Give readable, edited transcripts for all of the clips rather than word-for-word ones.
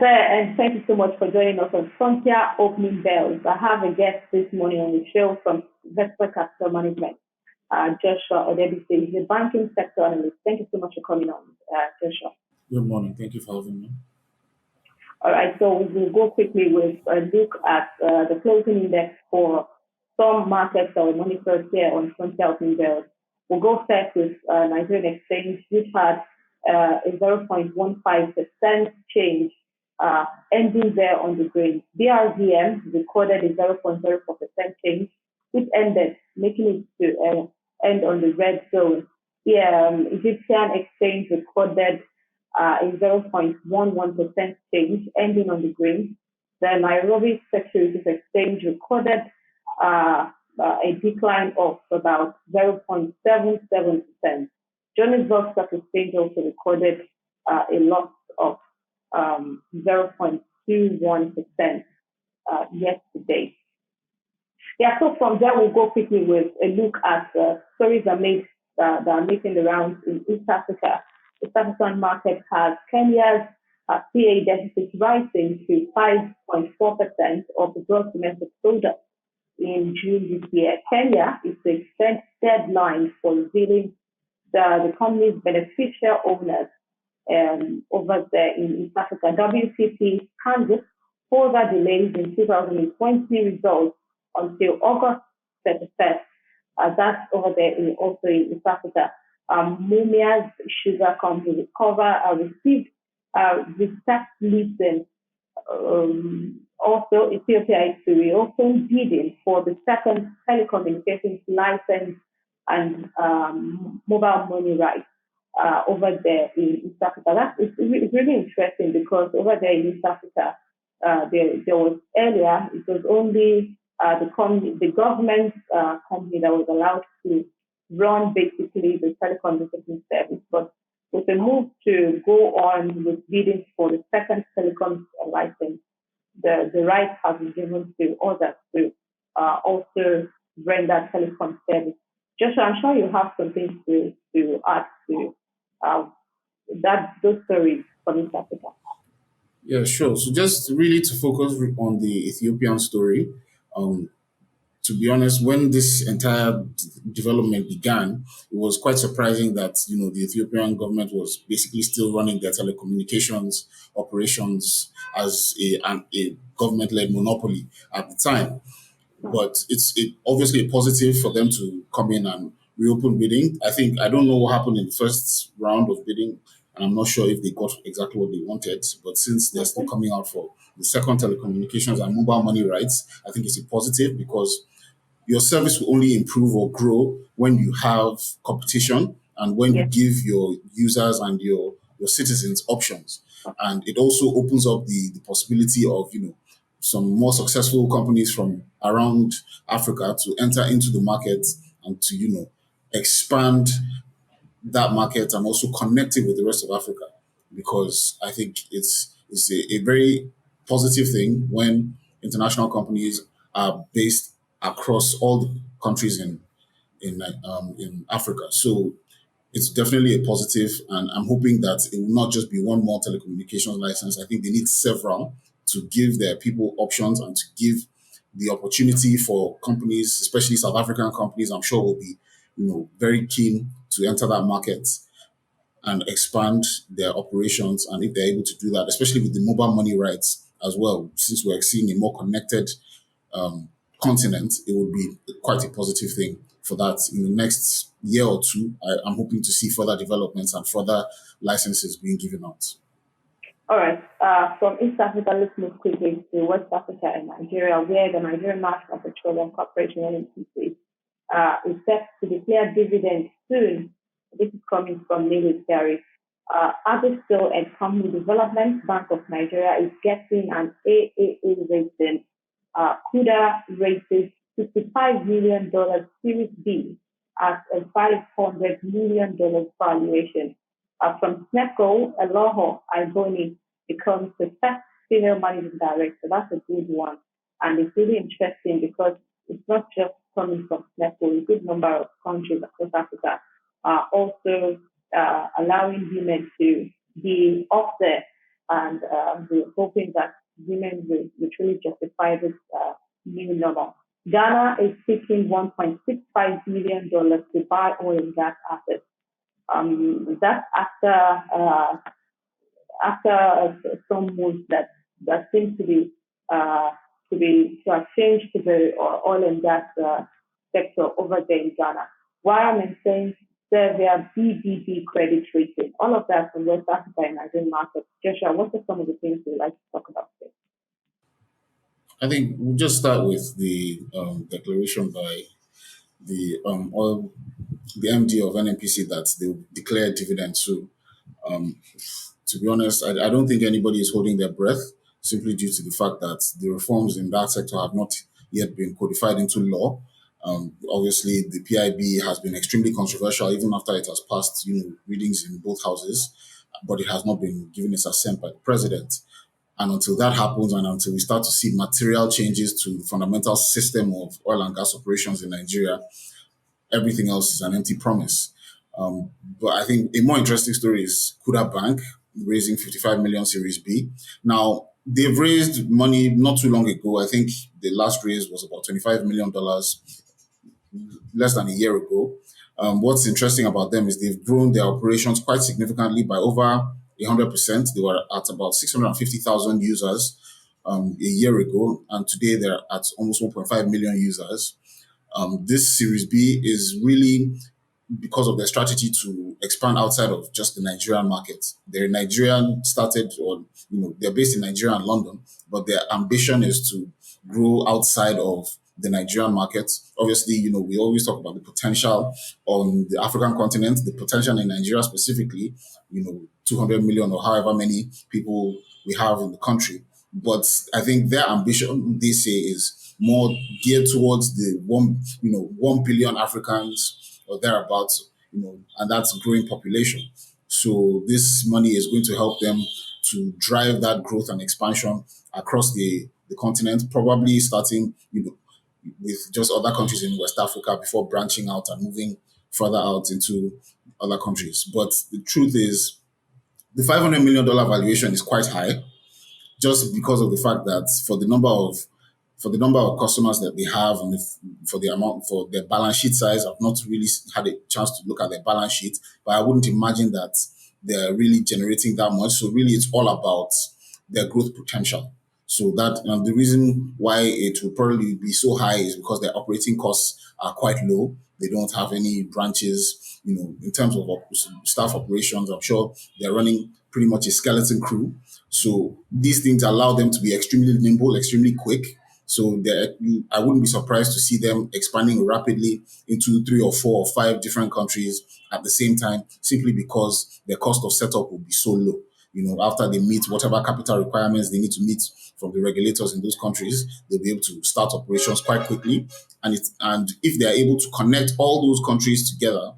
there, and thank you so much for joining us on Frontier Opening Bells. I have a guest this morning on the show from Vetiva Capital Management, Joshua Odebisi. He's a banking sector analyst. Thank you so much for coming on, Joshua. Good morning. Thank you for having me. All right, so we'll go quickly with a look at the closing index for some markets that we monitor here on Frontier Opening Bells. We'll go first with Nigerian Exchange, which had a 0.15% change, ending there on the green. BRVM recorded a 0.04% change, which ended, making it to end on the red zone. Egyptian Exchange recorded a 0.11% change, ending on the green. The Nairobi Securities Exchange recorded a decline of about 0.77%. Johannesburg Stock Exchange also recorded a loss of 0.21% yesterday. Yeah, so from there we'll go quickly with a look at stories that are making the rounds in East Africa. The East African market has Kenya's CA deficit rising to 5.4% of the gross domestic product in June this year. Kenya is the extent deadline for revealing the company's beneficial owners over there in East Africa. WCP canvassed further delays in 2020 results until August 31st. That's over there also in East Africa. Mumia's Sugar Company received respect listing. Also, Ethiopia is to reopen bidding for the second telecommunications license and mobile money rights over there in East Africa. It's really interesting because over there in East Africa, there was earlier, it was only the government company that was allowed to run basically the telecommunications service. But with the move to go on with bidding for the second telecom license, the right has been given to others to also render telecom service. Joshua, I'm sure you have some things to add to those stories from East Africa. Yeah, sure. So just really to focus on the Ethiopian story, to be honest, when this entire development began, it was quite surprising that, the Ethiopian government was basically still running their telecommunications operations as a government-led monopoly at the time. But it's obviously a positive for them to come in and reopen bidding. I don't know what happened in the first round of bidding, and I'm not sure if they got exactly what they wanted. But since they're still coming out for the second telecommunications and mobile money rights, I think it's a positive because your service will only improve or grow when you have competition and when you give your users and your citizens options. And it also opens up the possibility of, some more successful companies from around Africa to enter into the market and to, expand that market and also connect it with the rest of Africa. Because I think it's a very positive thing when international companies are based across all the countries in Africa. So it's definitely a positive, and I'm hoping that it will not just be one more telecommunications license. I think they need several to give their people options and to give the opportunity for companies, especially South African companies, I'm sure will be, very keen to enter that market and expand their operations. And if they're able to do that, especially with the mobile money rights as well, since we're seeing a more connected continent, it would be quite a positive thing for that. In the next year or two, I'm hoping to see further developments and further licenses being given out. All right. From East Africa, let's move quickly to West Africa and Nigeria, where the Nigerian National Petroleum Corporation (NNPC) is set to declare dividends soon. This is coming from Lagos Gary. Agbetuya and Company Development Bank of Nigeria is getting an AAA rating. Kuda rated $55 million Series B at a $500 million valuation. From SNECO, Eloho Iboni becomes the first female managing director. That's a good one. And it's really interesting because it's not just coming from SNECO. A good number of countries across Africa are also allowing women to be up there and we're hoping that women will truly justify this new normal. Ghana is seeking $1.65 billion to buy oil and gas assets. That's after some moves that seem uh, to have changed to the oil and gas sector over there in Ghana. While maintaining their BBB credit rating, all of that from West Africa and Nigerian markets. Joshua, what are some of the things you'd like to talk about today? I think we'll just start with the declaration by oil, the MD of NNPC that they will declare dividend soon. To be honest, I don't think anybody is holding their breath simply due to the fact that the reforms in that sector have not yet been codified into law. Obviously, the PIB has been extremely controversial even after it has passed, readings in both houses, but it has not been given its assent by the president. And until that happens, and until we start to see material changes to the fundamental system of oil and gas operations in Nigeria, everything else is an empty promise. But I think a more interesting story is Kuda Bank raising 55 million Series B. Now, they've raised money not too long ago. I think the last raise was about $25 million less than a year ago. What's interesting about them is they've grown their operations quite significantly by over 100%. They were at about 650,000 users a year ago, and today they're at almost 1.5 million users. This Series B is really because of their strategy to expand outside of just the Nigerian market. They're Nigerian started, or they're based in Nigeria and London, but their ambition is to grow outside of the Nigerian market. Obviously, we always talk about the potential on the African continent, the potential in Nigeria specifically, 200 million or however many people we have in the country. But I think their ambition, they say, is more geared towards the 1 billion Africans or thereabouts, and that's growing population. So this money is going to help them to drive that growth and expansion across the continent, probably starting, with just other countries in West Africa before branching out and moving further out into other countries. But the truth is, the $500 million valuation is quite high just because of the fact that for the number of customers that they have and for the amount for their balance sheet size. I've not really had a chance to look at their balance sheet, but I wouldn't imagine that they're really generating that much. So really, it's all about their growth potential. So that the reason why it will probably be so high is because their operating costs are quite low. They don't have any branches, in terms of staff operations. I'm sure they're running pretty much a skeleton crew. So these things allow them to be extremely nimble, extremely quick. So I wouldn't be surprised to see them expanding rapidly into 3 or 4 or 5 different countries at the same time, simply because their cost of setup will be so low. After they meet whatever capital requirements they need to meet from the regulators in those countries, they'll be able to start operations quite quickly. And if they are able to connect all those countries together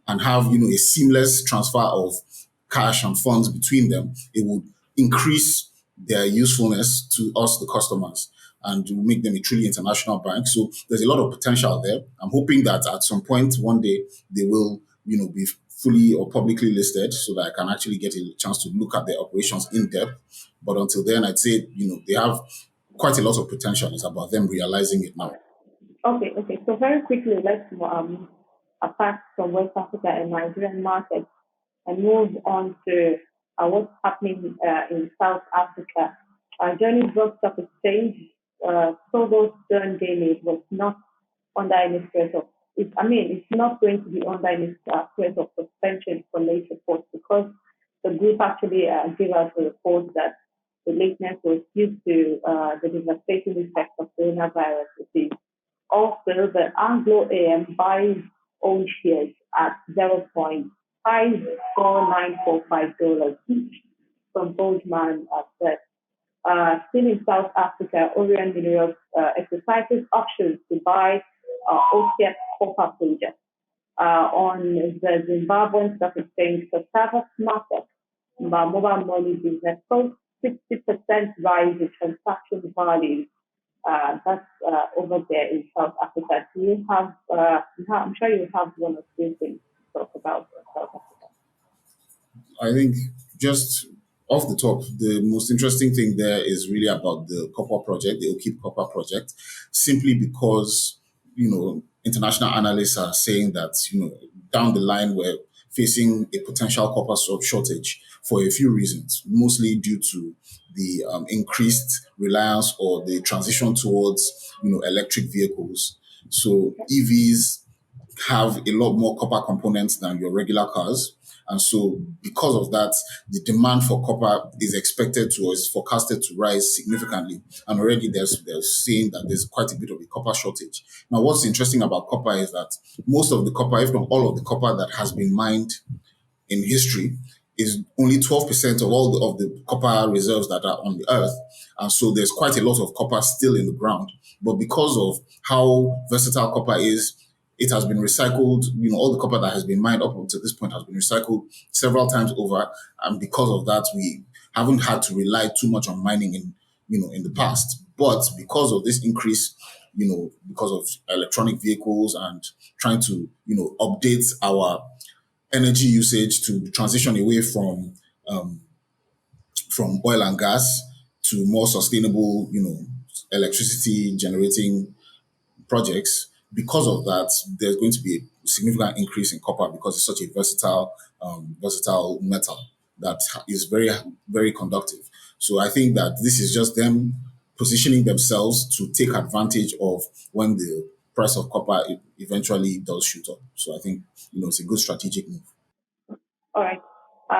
and have a seamless transfer of cash and funds between them, it would increase their usefulness to us, the customers, and to make them a truly international bank. So there's a lot of potential there. I'm hoping that at some point one day they will, be fully or publicly listed so that I can actually get a chance to look at their operations in depth. But until then, I'd say, they have quite a lot of potential. It's about them realizing it now. Okay. So very quickly, let's apart from West Africa and Nigerian markets and move on to what's happening in South Africa. Johannesburg Stock Exchange, Togo Stern Gaming was not under any stress of it's not going to be under any stress of suspension for late reports because the group actually gave us a report that the lateness was due to the devastating effects of coronavirus disease. Also, the Anglo AM buys own shares at $0.54945 each from Goldman said. Still in South Africa, Orion Minerals exercises options to buy OCF copper project on the Zimbabwean Stock Exchange Cassava Market. Mobile money business post 60% rise in transaction value. That's over there in South Africa. Do you have, I'm sure you have one or two things to talk about South Africa. I think just off the top, the most interesting thing there is really about the copper project, the Okip copper project, simply because, international analysts are saying that, down the line we're facing a potential copper shortage for a few reasons, mostly due to the increased reliance or the transition towards, electric vehicles. So EVs have a lot more copper components than your regular cars. And so because of that, the demand for copper is expected to or is forecasted to rise significantly. And already they're saying that there's quite a bit of a copper shortage. Now, what's interesting about copper is that most of the copper, if not all of the copper that has been mined in history is only 12% of all of the copper reserves that are on the earth. And so there's quite a lot of copper still in the ground. But because of how versatile copper is, it has been recycled. All the copper that has been mined up until this point has been recycled several times over. And because of that, we haven't had to rely too much on mining in the past. But because of this increase, because of electronic vehicles and trying to, update our energy usage to transition away from oil and gas to more sustainable, electricity generating projects. Because of that, there's going to be a significant increase in copper because it's such a versatile metal that is very, very conductive. So I think that this is just them positioning themselves to take advantage of when the price of copper eventually does shoot up. So I think, it's a good strategic move. All right.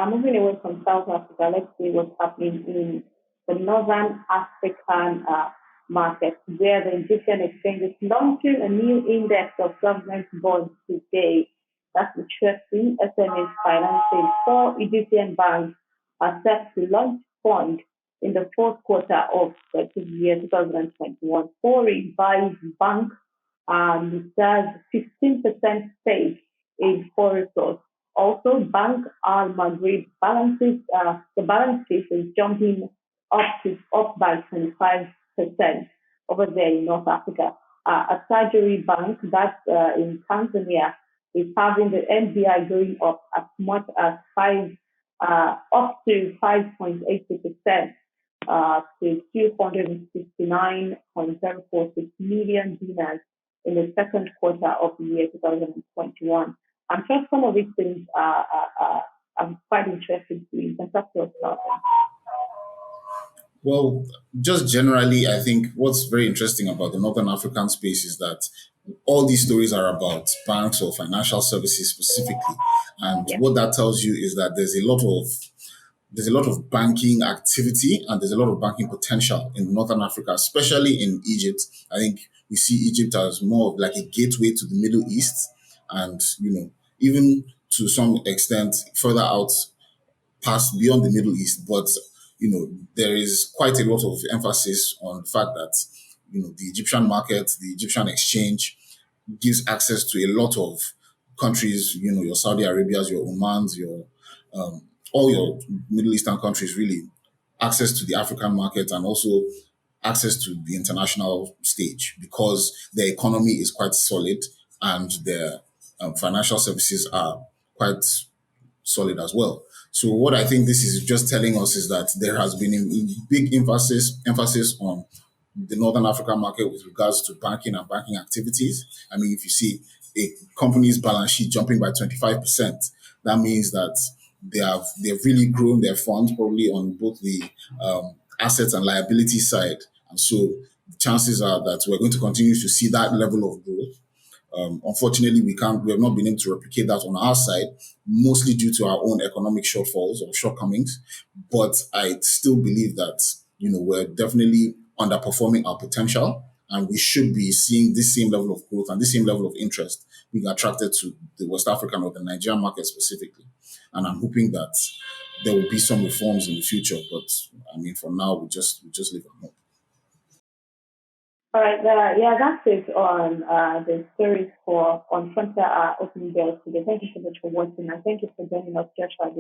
Moving away from South Africa, let's see what's happening in the Northern African market, where the Egyptian exchange is launching a new index of government bonds today. That's interesting. SMEs financing four Egyptian banks are set to launch funds in the fourth quarter of the year 2021. Foreign buys bank does 15% stake in Foresource. Also, Bank Al Maghrib balances the balance sheet is jumping up by 25% over there in North Africa. A surgery bank that's in Tanzania is having the NBI going up as much as up to 5.80% to 269.046 million dinars in the second quarter of the year 2021. I'm sure some of these things are quite interesting to you. You can talk to us about them. Well, just generally, I think what's very interesting about the Northern African space is that all these stories are about banks or financial services specifically. And Yeah. what that tells you is that there's a lot of banking activity and there's a lot of banking potential in Northern Africa, especially in Egypt. I think we see Egypt as more of like a gateway to the Middle East and, even to some extent further out past beyond the Middle East. But, there is quite a lot of emphasis on the fact that, the Egyptian market, the Egyptian exchange gives access to a lot of countries, your Saudi Arabias, your Omans, your all your Middle Eastern countries, really access to the African market and also access to the international stage because their economy is quite solid and their financial services are quite solid as well. So what I think this is just telling us is that there has been a big emphasis on the Northern African market with regards to banking and banking activities. I mean, if you see a company's balance sheet jumping by 25%, that means that they've really grown their funds probably on both the assets and liability side. And so the chances are that we're going to continue to see that level of growth. Unfortunately, we have not been able to replicate that on our side, mostly due to our own economic shortfalls or shortcomings. But I still believe that, we're definitely underperforming our potential and we should be seeing this same level of growth and this same level of interest being attracted to the West African or the Nigerian market specifically. And I'm hoping that there will be some reforms in the future. But I mean, for now, we just live on hope. All right. Yeah, that's it on the stories for on Frontier Opening Bells today. Thank you so much for watching and thank you for joining us, Joshua.